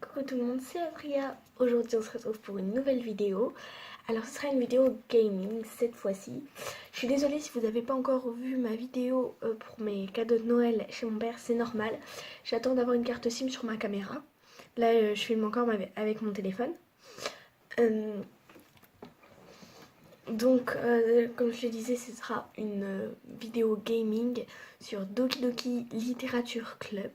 Coucou tout le monde, c'est Adria. Aujourd'hui on se retrouve pour une nouvelle vidéo. Alors ce sera une vidéo gaming cette fois-ci. Je suis désolée si vous n'avez pas encore vu ma vidéo pour mes cadeaux de Noël chez mon père, c'est normal. J'attends d'avoir une carte SIM sur ma caméra. Là je filme encore avec mon téléphone. Comme je le disais, ce sera une vidéo gaming sur Doki Doki Literature Club.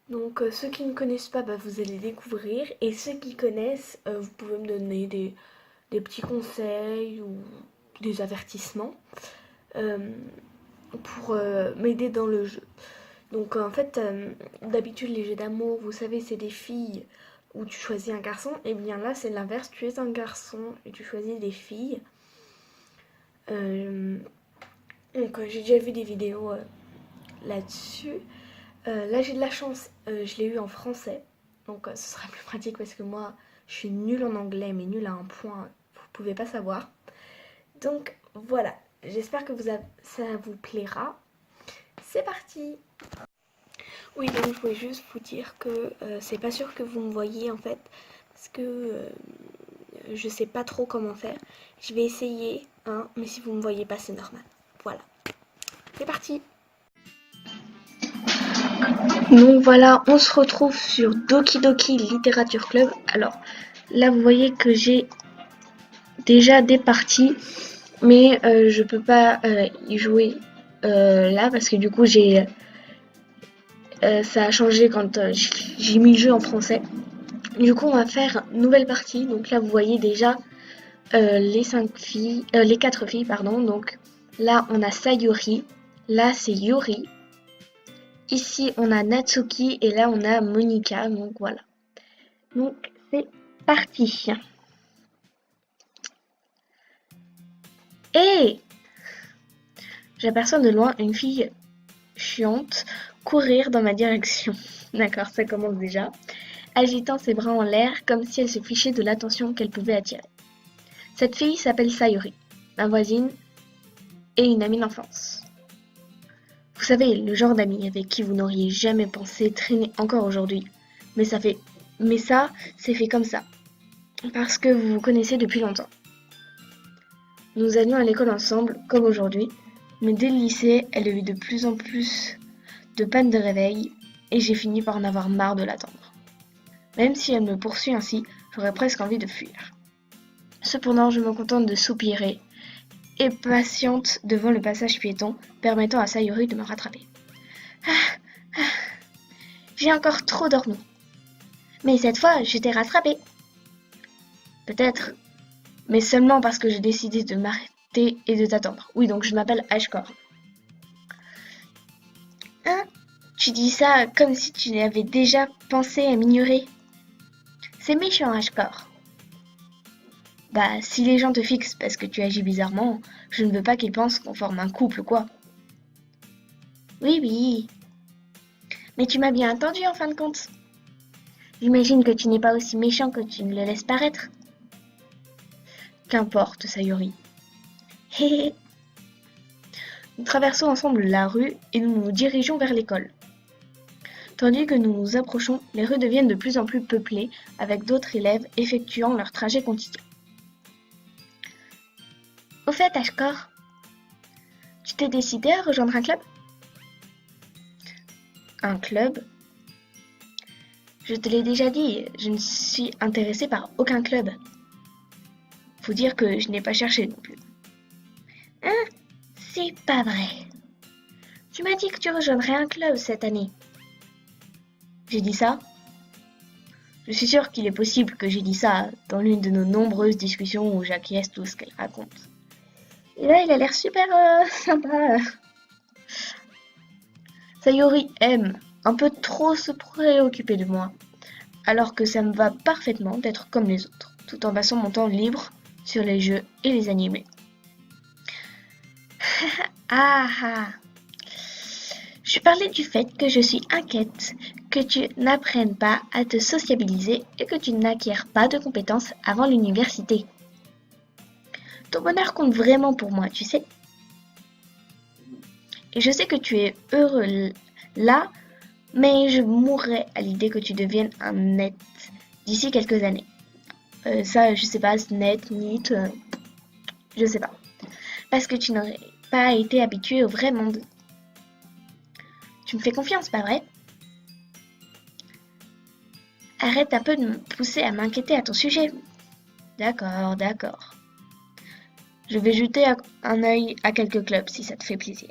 Donc ceux qui ne connaissent pas, vous allez découvrir. Et ceux qui connaissent, vous pouvez me donner des petits conseils ou des avertissements pour m'aider dans le jeu. Donc en fait, d'habitude les jeux d'amour, vous savez, c'est des filles où tu choisis un garçon. Et bien là, c'est l'inverse, tu es un garçon et tu choisis des filles. J'ai déjà vu des vidéos là-dessus. Là j'ai de la chance, je l'ai eu en français, donc ce sera plus pratique parce que moi je suis nulle en anglais, mais nulle à un point, vous pouvez pas savoir. Donc voilà, j'espère que ça vous plaira. C'est parti. Oui, donc je voulais juste vous dire que c'est pas sûr que vous me voyez en fait, parce que je sais pas trop comment faire. Je vais essayer, hein, mais si vous me voyez pas, c'est normal. Voilà, c'est parti. Donc voilà, on se retrouve sur Doki Doki Literature Club. Alors là, vous voyez que j'ai déjà des parties, mais je peux pas y jouer là parce que du coup ça a changé quand j'ai mis le jeu en français. Du coup, on va faire une nouvelle partie. Donc là, vous voyez déjà les quatre filles, pardon. Donc là, on a Sayuri. Là, c'est Yuri. Ici, on a Natsuki et là, on a Monika. Donc voilà. Donc c'est parti. Et j'aperçois de loin une fille chiante courir dans ma direction. D'accord, ça commence déjà. Agitant ses bras en l'air comme si elle se fichait de l'attention qu'elle pouvait attirer. Cette fille s'appelle Sayuri, ma voisine et une amie d'enfance. Vous savez, le genre d'amie avec qui vous n'auriez jamais pensé traîner encore aujourd'hui. Mais ça, c'est fait comme ça. Parce que vous vous connaissez depuis longtemps. Nous allions à l'école ensemble, comme aujourd'hui, mais dès le lycée, elle a eu de plus en plus de pannes de réveil, et j'ai fini par en avoir marre de l'attendre. Même si elle me poursuit ainsi, j'aurais presque envie de fuir. Cependant, je me contente de soupirer, et patiente devant le passage piéton, permettant à Sayuri de me rattraper. J'ai encore trop dormi. Mais cette fois, je t'ai rattrapé. Peut-être, mais seulement parce que j'ai décidé de m'arrêter et de t'attendre. Oui, donc je m'appelle Ashkor. Hein? Tu dis ça comme si tu avais déjà pensé à m'ignorer. C'est méchant, Ashkor. Bah, si les gens te fixent parce que tu agis bizarrement, je ne veux pas qu'ils pensent qu'on forme un couple, quoi. Oui, oui. Mais tu m'as bien entendu en fin de compte. J'imagine que tu n'es pas aussi méchant que tu ne le laisses paraître. Qu'importe, Sayuri. Hé hé. Nous traversons ensemble la rue et nous nous dirigeons vers l'école. Tandis que nous nous approchons, les rues deviennent de plus en plus peuplées, avec d'autres élèves effectuant leur trajet quotidien. Au fait, Ashkor, tu t'es décidé à rejoindre un club? Un club? Je te l'ai déjà dit, je ne suis intéressée par aucun club. Faut dire que je n'ai pas cherché non plus. Hein? C'est pas vrai. Tu m'as dit que tu rejoindrais un club cette année. J'ai dit ça? Je suis sûre qu'il est possible que j'ai dit ça dans l'une de nos nombreuses discussions où j'acquiesce tout ce qu'elle raconte. Et là, il a l'air super sympa. Sayori aime un peu trop se préoccuper de moi, alors que ça me va parfaitement d'être comme les autres, tout en passant mon temps libre sur les jeux et les animés. Ah ah. Je parlais du fait que je suis inquiète que tu n'apprennes pas à te sociabiliser et que tu n'acquières pas de compétences avant l'université. Ton bonheur compte vraiment pour moi, tu sais. Et je sais que tu es heureux là Mais je mourrais à l'idée que tu deviennes un net d'ici quelques années. Ça, je sais pas, net, nit, je sais pas. Parce que tu n'aurais pas été habitué au vrai monde. Tu me fais confiance, pas vrai? Arrête un peu de me pousser à m'inquiéter à ton sujet. D'accord, d'accord. Je vais jeter un œil à quelques clubs si ça te fait plaisir.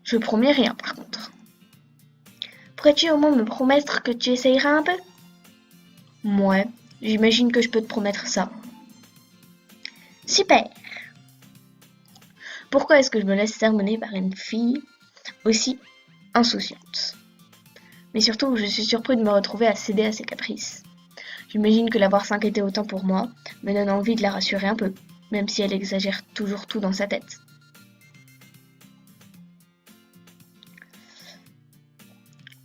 Je promets rien par contre. Pourrais-tu au moins me promettre que tu essayeras un peu? Ouais, j'imagine que je peux te promettre ça. Super! Pourquoi est-ce que je me laisse sermonner par une fille aussi insouciante? Mais surtout, je suis surpris de me retrouver à céder à ses caprices. J'imagine que l'avoir s'inquiéter autant pour moi me donne envie de la rassurer un peu, même si elle exagère toujours tout dans sa tête.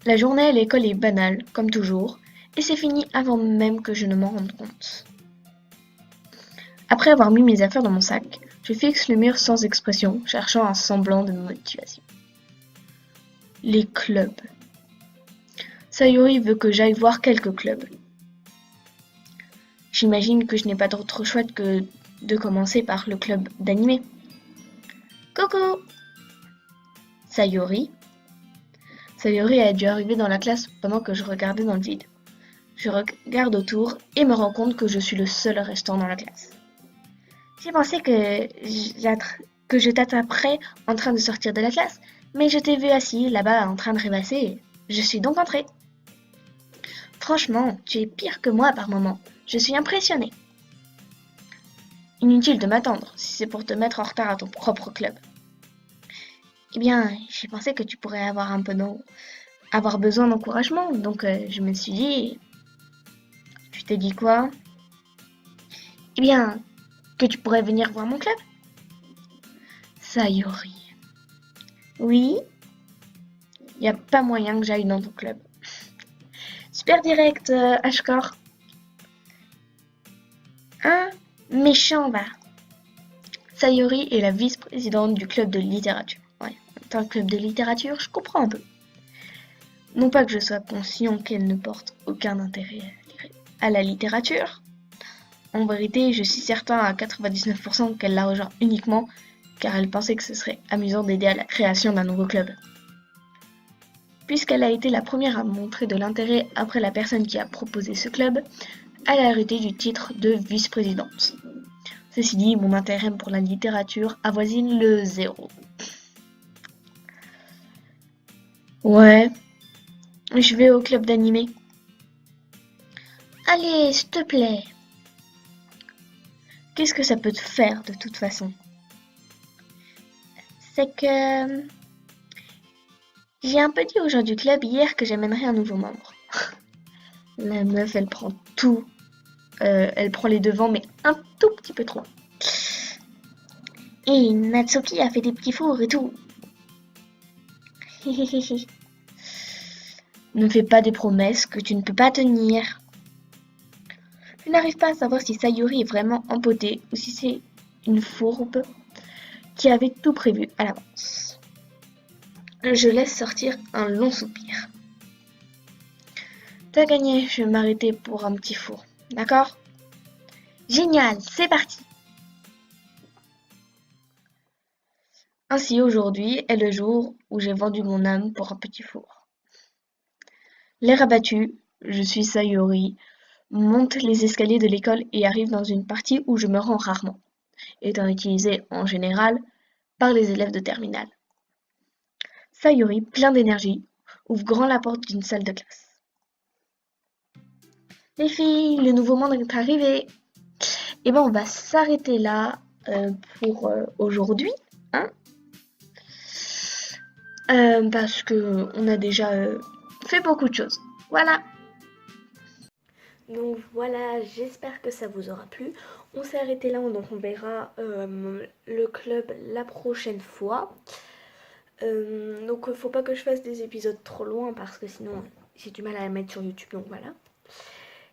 La journée à l'école est banale, comme toujours, et c'est fini avant même que je ne m'en rende compte. Après avoir mis mes affaires dans mon sac, je fixe le mur sans expression, cherchant un semblant de motivation. Les clubs. Sayori veut que j'aille voir quelques clubs. J'imagine que je n'ai pas d'autre choix que de commencer par le club d'animé. Coucou! Sayori. Sayori a dû arriver dans la classe pendant que je regardais dans le vide. Je regarde autour et me rends compte que je suis le seul restant dans la classe. J'ai pensé que je t'attraperais en train de sortir de la classe, mais je t'ai vu assis là-bas en train de rêvasser. Je suis donc entrée. Franchement, tu es pire que moi par moments. Je suis impressionnée. Inutile de m'attendre, si c'est pour te mettre en retard à ton propre club. Eh bien, j'ai pensé que tu pourrais avoir besoin d'encouragement, donc je me suis dit... Tu t'es dit quoi? Eh bien, que tu pourrais venir voir mon club? Sayori. Oui? Y a pas moyen que j'aille dans ton club. Super direct, Ashkor. Hein? Méchant, va. Sayori est la vice-présidente du club de littérature. Ouais, dans le club de littérature, je comprends un peu. Non pas que je sois conscient qu'elle ne porte aucun intérêt à la littérature. En vérité, je suis certain à 99% qu'elle la rejoint uniquement car elle pensait que ce serait amusant d'aider à la création d'un nouveau club. Puisqu'elle a été la première à montrer de l'intérêt après la personne qui a proposé ce club, elle a hérité du titre de vice-présidente. Ceci dit, mon intérêt pour la littérature avoisine le 0. Ouais, je vais au club d'animé. Allez, s'il te plaît. Qu'est-ce que ça peut te faire de toute façon? C'est que j'ai un peu dit aux gens du club hier que j'amènerais un nouveau membre. La meuf, elle prend tout. Elle prend les devants, mais un tout petit peu trop. Et Natsuki a fait des petits fours et tout. Ne fais pas des promesses que tu ne peux pas tenir. Je n'arrive pas à savoir si Sayori est vraiment empotée ou si c'est une fourbe qui avait tout prévu à l'avance. Je laisse sortir un long soupir. T'as gagné, je vais m'arrêter pour un petit four. D'accord? Génial, c'est parti! Ainsi aujourd'hui est le jour où j'ai vendu mon âme pour un petit four. L'air abattu, je suis Sayori, monte les escaliers de l'école et arrive dans une partie où je me rends rarement, étant utilisée en général par les élèves de terminale. Sayori, plein d'énergie, ouvre grand la porte d'une salle de classe. Les filles, le nouveau monde est arrivé. Et ben on va s'arrêter là pour aujourd'hui, hein, parce que on a déjà fait beaucoup de choses. Voilà. Donc voilà, j'espère que ça vous aura plu. On s'est arrêté là, donc on verra le club la prochaine fois. Donc faut pas que je fasse des épisodes trop loin parce que sinon j'ai du mal à la mettre sur YouTube, donc voilà.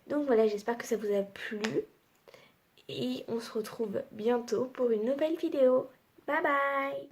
Donc voilà, j'espère que ça vous a plu. Et on se retrouve bientôt pour une nouvelle vidéo. Bye bye!